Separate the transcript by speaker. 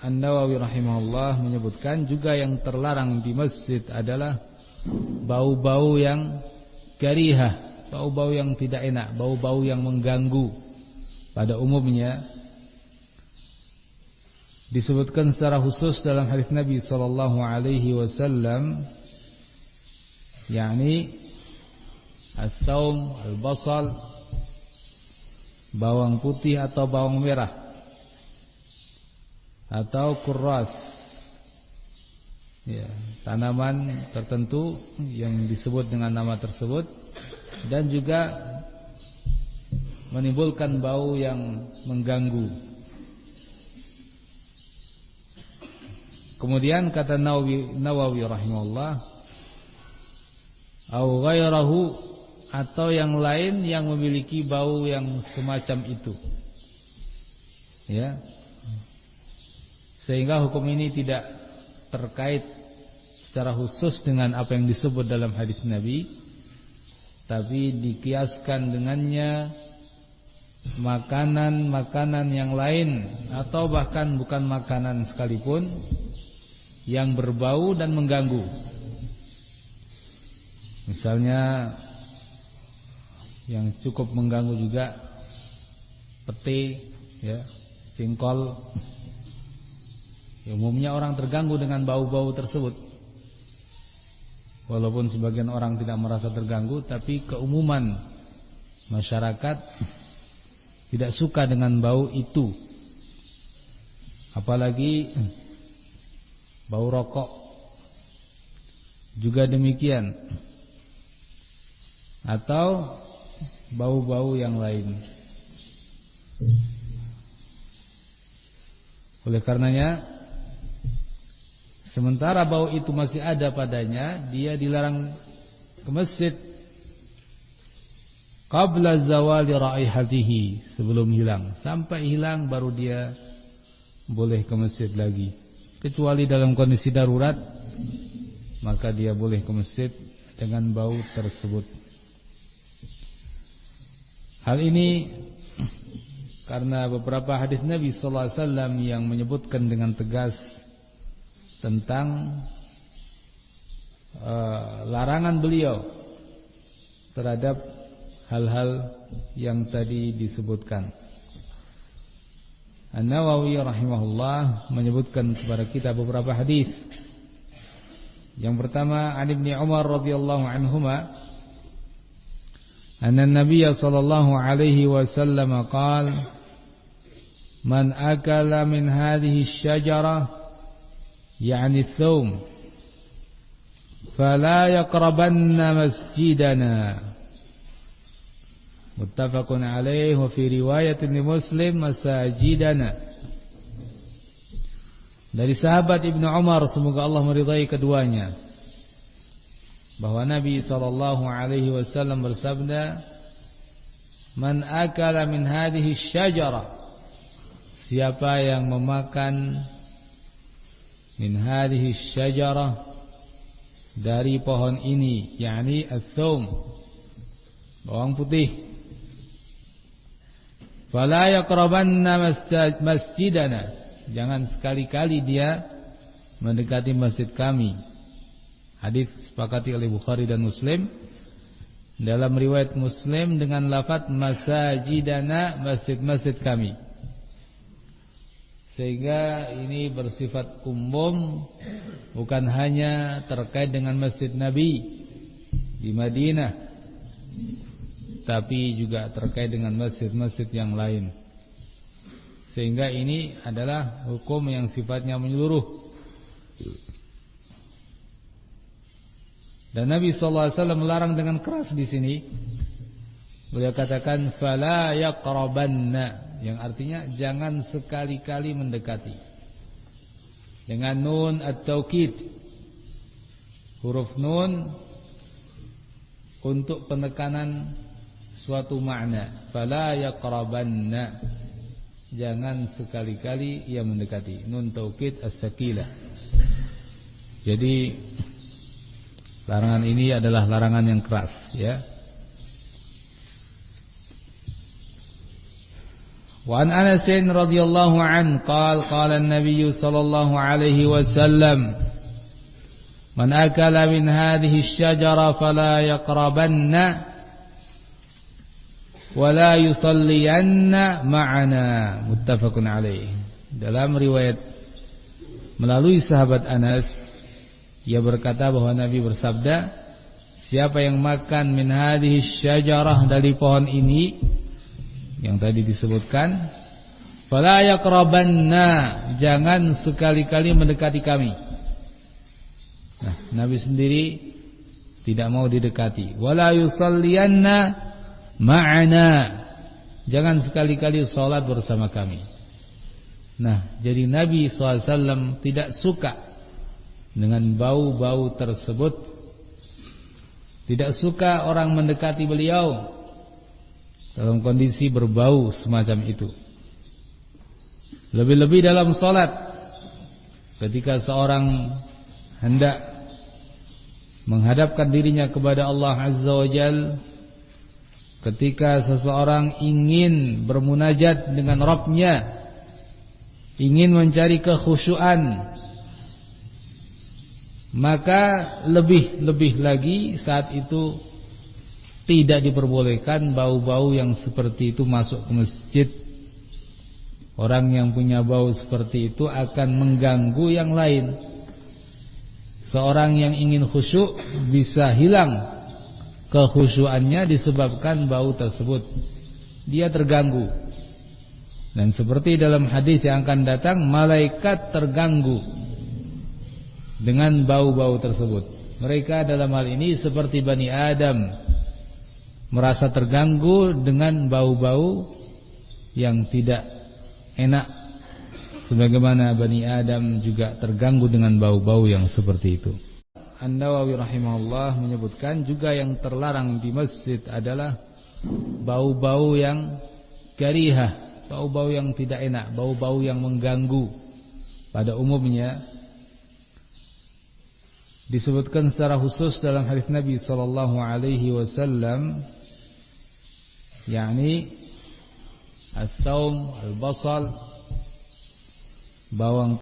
Speaker 1: An-Nawawi rahimahullah menyebutkan juga yang terlarang di masjid adalah bau-bau yang karihah, bau-bau yang tidak enak, bau-bau yang mengganggu. Pada umumnya disebutkan secara khusus dalam hadis Nabi sallallahu alaihi wasallam, yakni as-saum, al-basal, bawang putih atau bawang merah, atau kurras, ya, tanaman tertentu yang disebut dengan nama tersebut, dan juga menimbulkan bau yang mengganggu. Kemudian kata Nawawi rahimahullah, au ghairahu, atau yang lain yang memiliki bau yang semacam itu, ya, sehingga hukum ini tidak terkait secara khusus dengan apa yang disebut dalam hadis Nabi, tapi dikiaskan dengannya makanan-makanan yang lain, atau bahkan bukan makanan sekalipun, yang berbau dan mengganggu. Misalnya yang cukup mengganggu juga pete, ya, jengkol. Umumnya orang terganggu dengan bau-bau tersebut. Walaupun sebagian orang tidak merasa terganggu, tapi keumuman masyarakat tidak suka dengan bau itu. Apalagi bau rokok juga demikian, atau bau-bau yang lain. Oleh karenanya, sementara bau itu masih ada padanya, dia dilarang ke masjid qabla zawali raihatihi, sebelum hilang. Sampai hilang baru dia boleh ke masjid lagi. Kecuali dalam kondisi darurat, maka dia boleh ke masjid dengan bau tersebut. Hal ini karena beberapa hadis Nabi sallallahu alaihi wasallam yang menyebutkan dengan tegas tentang larangan beliau terhadap hal-hal yang tadi disebutkan. An-Nawawi rahimahullah menyebutkan kepada kita beberapa hadis. Yang pertama, an Ibnu Umar radhiyallahu anhuma, anna an-nabiy sallallahu alaihi wasallam qala, man akala min hadhihi asy-syajarah, yani ats-tsum, fala yaqrabanna masjidana. Muttafaqun alaih, wa fi riwayatin li Muslim, masajidana. Dari sahabat Ibnu Umar, semoga Allah meridai keduanya, bahwa Nabi sallallahu alaihi wasallam bersabda, man akala min hadhihi syajarah, siapa yang memakan min hadhihi syajarah, dari pohon ini, yakni ats-tsum, bawang putih, fala yaqrabanna masjidana, jangan sekali-kali dia mendekati masjid kami. Hadis sepakati oleh Bukhari dan Muslim. Dalam riwayat Muslim dengan lafaz masajidana, masjid-masjid kami. Sehingga ini bersifat umum, bukan hanya terkait dengan masjid Nabi di Madinah, tapi juga terkait dengan masjid-masjid yang lain. Sehingga ini adalah hukum yang sifatnya menyeluruh. Dan Nabi sallallahu alaihi wasallam melarang dengan keras di sini. Beliau katakan fala yaqrabanna, yang artinya jangan sekali-kali mendekati. Dengan nun at-taukid, huruf nun untuk penekanan suatu makna. Fala yaqrabanna, jangan sekali-kali ia mendekati. Nun taukid as-sakilah. Jadi larangan ini adalah larangan yang keras, ya. Wa an Anas radhiyallahu an qala an-nabiy sallallahu alaihi wasallam man akala min hadhihi asy-syajara fala yaqrabanna wa la yusalliyanna ma'ana, muttafaqun alaih. Dalam riwayat melalui sahabat Anas, ia berkata bahwa Nabi bersabda, siapa yang makan min hadhihi syajarah, dari pohon ini yang tadi disebutkan, fala yaqrabanna, jangan sekali-kali mendekati kami. Nah, Nabi sendiri tidak mau didekati. Wala yusalliyanna ma'ana, jangan sekali-kali salat bersama kami. Nah, jadi Nabi SAW tidak suka dengan bau-bau tersebut. Tidak suka orang mendekati beliau dalam kondisi berbau semacam itu. Lebih-lebih dalam salat, ketika seorang hendak menghadapkan dirinya kepada Allah Azza wa Jalla, ketika seseorang ingin bermunajat dengan Rabbnya, ingin mencari kekhusyuan, maka lebih-lebih lagi saat itu tidak diperbolehkan bau-bau yang seperti itu masuk ke masjid. Orang yang punya bau seperti itu akan mengganggu yang lain. Seorang yang ingin khusyuk bisa hilang kekhusyuannya disebabkan bau tersebut. Dia terganggu. Dan seperti dalam hadis yang akan datang, malaikat terganggu dengan bau-bau tersebut. Mereka dalam hal ini seperti Bani Adam, merasa terganggu dengan bau-bau yang tidak enak, sebagaimana Bani Adam juga terganggu dengan bau-bau yang seperti itu. An-Nawawi rahimahullah menyebutkan juga yang terlarang di masjid adalah bau-bau yang karihah, bau-bau yang tidak enak, bau-bau yang mengganggu. Pada umumnya disebutkan secara khusus dalam hadis Nabi sallallahu alaihi wasallam, yakni as-saum, al-basal, bawang